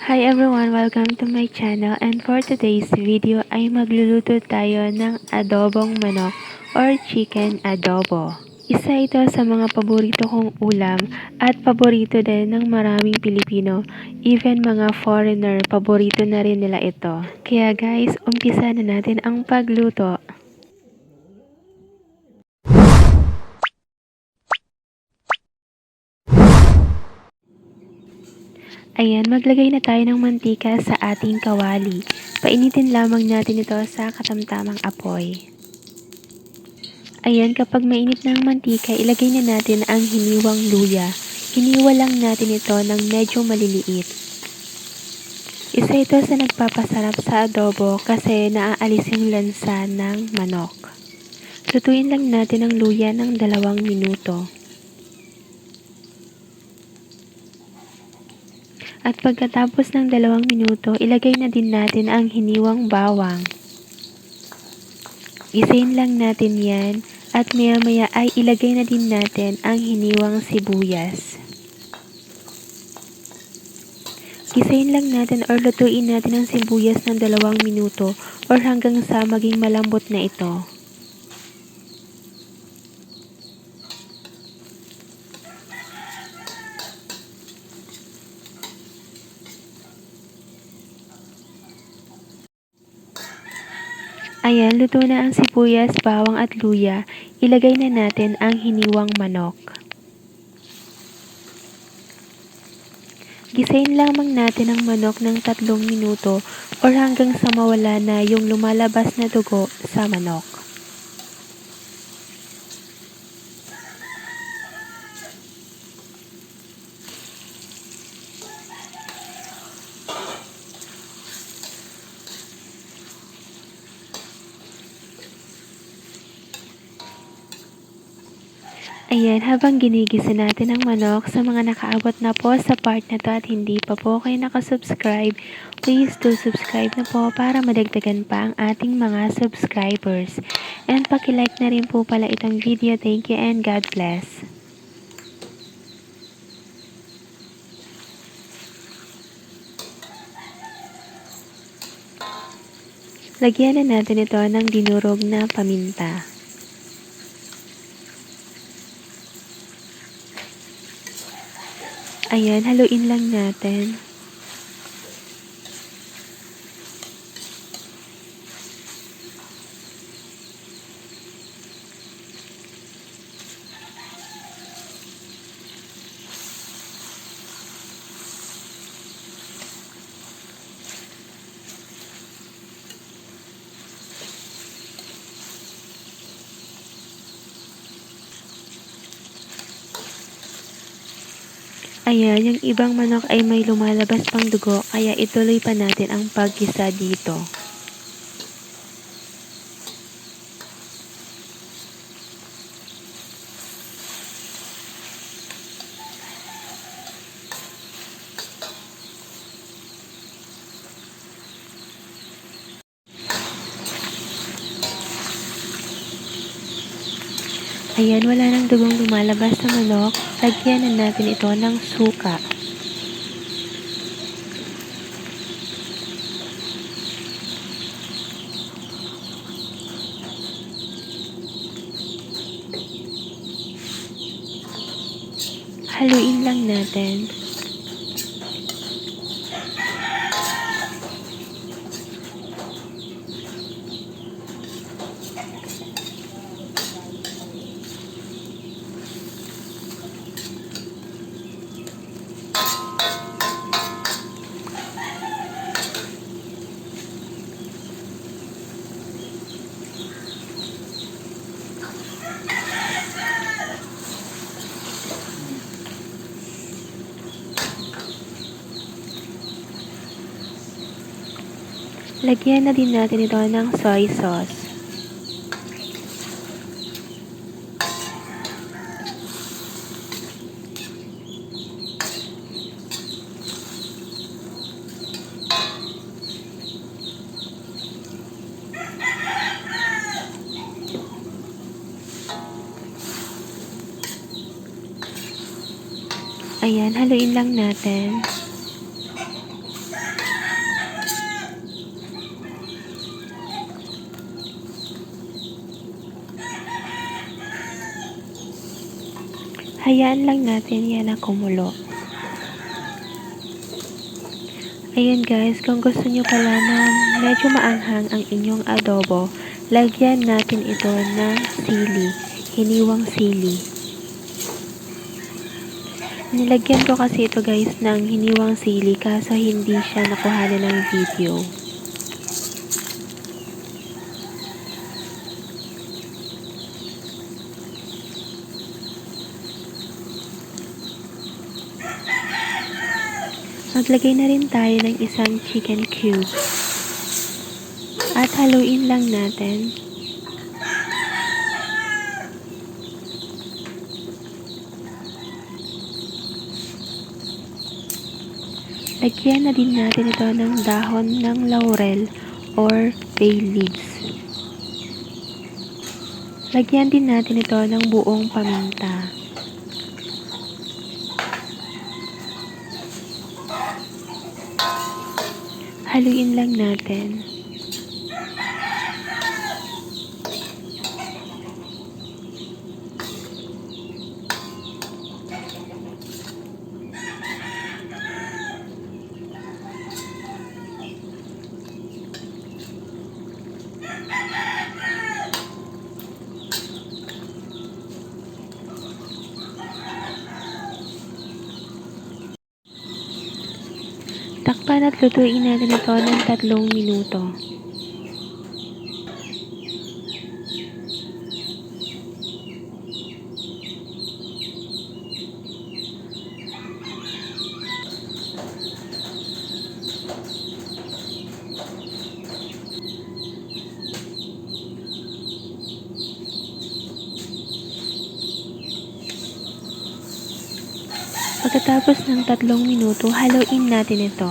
Hi everyone! Welcome to my channel, and for today's video ay magluluto tayo ng adobong manok or chicken adobo. Isa ito sa mga paborito kong ulam at paborito din ng maraming Pilipino, even mga foreigner, paborito na rin nila ito. Kaya guys, umpisa na natin ang pagluto. Ayan, maglagay na tayo ng mantika sa ating kawali. Painitin lamang natin ito sa katamtamang apoy. Ayan, kapag mainit na ang mantika, ilagay na natin ang hiniwang luya. Hiniwa lang natin ito ng medyo maliliit. Isa ito sa nagpapasarap sa adobo kasi naaalis yung lansa ng manok. Lutuin lang natin ang luya ng 2 minuto. At pagkatapos ng 2 minuto, ilagay na din natin ang hiniwang bawang. Gisayin lang natin yan at maya-maya ay ilagay na din natin ang hiniwang sibuyas. Gisayin lang natin or lutuin natin ang sibuyas ng 2 minuto or hanggang sa maging malambot na ito. Ayan, luto na ang sibuyas, bawang at luya. Ilagay na natin ang hiniwang manok. Gisayin lamang natin ang manok ng 3 minuto or hanggang sa mawala na yung lumalabas na dugo sa manok. Ayan, habang ginigisa natin ang manok, sa mga nakaabot na po sa part na to at hindi pa po kayo nakasubscribe, please do subscribe na po para madagdagan pa ang ating mga subscribers. And pakilike na rin po pala itong video. Thank you and God bless. Lagyan na natin ito ng dinurog na paminta. Ayan, haluin lang natin. Ayan, yung ibang manok ay may lumalabas pang dugo, kaya ituloy pa natin ang paggisa dito. Ayan, wala nang dugong lumalabas sa manok. Lagyan na natin ito ng suka. Haluin lang natin. Lagyan na din natin ito ng soy sauce. Ayan, haluin lang natin. Hayaan lang natin yan na kumulo. Ayun guys, kung gusto nyo pala na medyo maanghang ang inyong adobo, lagyan natin ito ng sili, hiniwang sili. Nilagyan ko kasi ito guys ng hiniwang sili kaso hindi siya nakuha ng video. Maglagay na rin tayo ng isang chicken cube. At haluin lang natin. Lagyan na din natin ito ng dahon ng laurel or bay leaves. Lagyan din natin ito ng buong paminta. Haluin lang natin. Takpan at lutuin natin ito ng 3 minuto. Pagkatapos ng 3 minuto, haluin natin ito.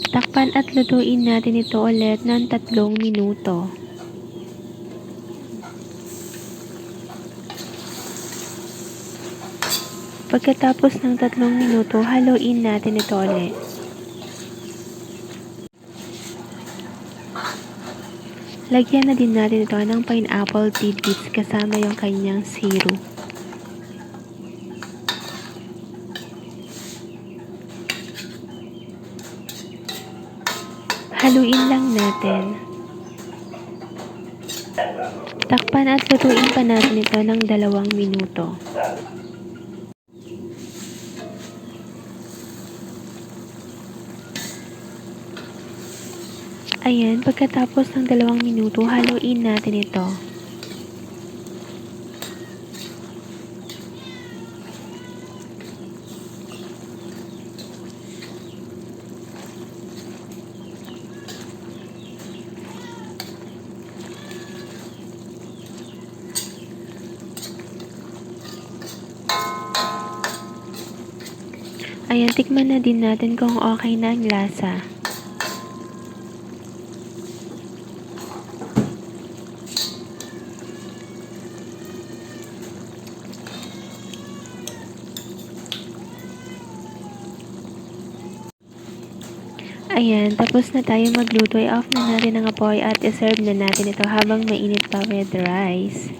Takpan at lutuin natin ito ulit ng 3 minuto. Pagkatapos ng 3 minuto, haluin natin ito ulit. Lagyan na din natin ito ng pineapple tidbits kasama yung kanyang syrup. Haluin lang natin. Takpan at lutuin pa natin ito ng 2 minuto. Ayan, pagkatapos ng 2 minuto, haluin natin ito. Ayan, tikman na din natin kung okay na ang lasa. Ayan, tapos na tayo magluto. I-off na natin ang apoy at i-serve na natin ito habang mainit pa with rice.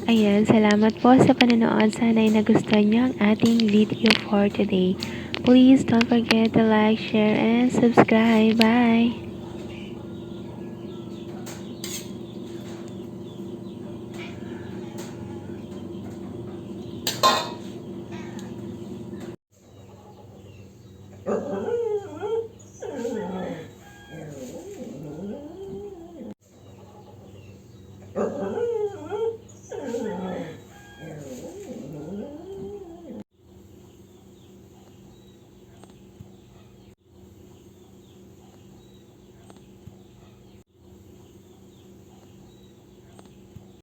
Ayan, salamat po sa panonood. Sana ay nagustuhan niyo ang ating video for today. Please don't forget to like, share, and subscribe. Bye!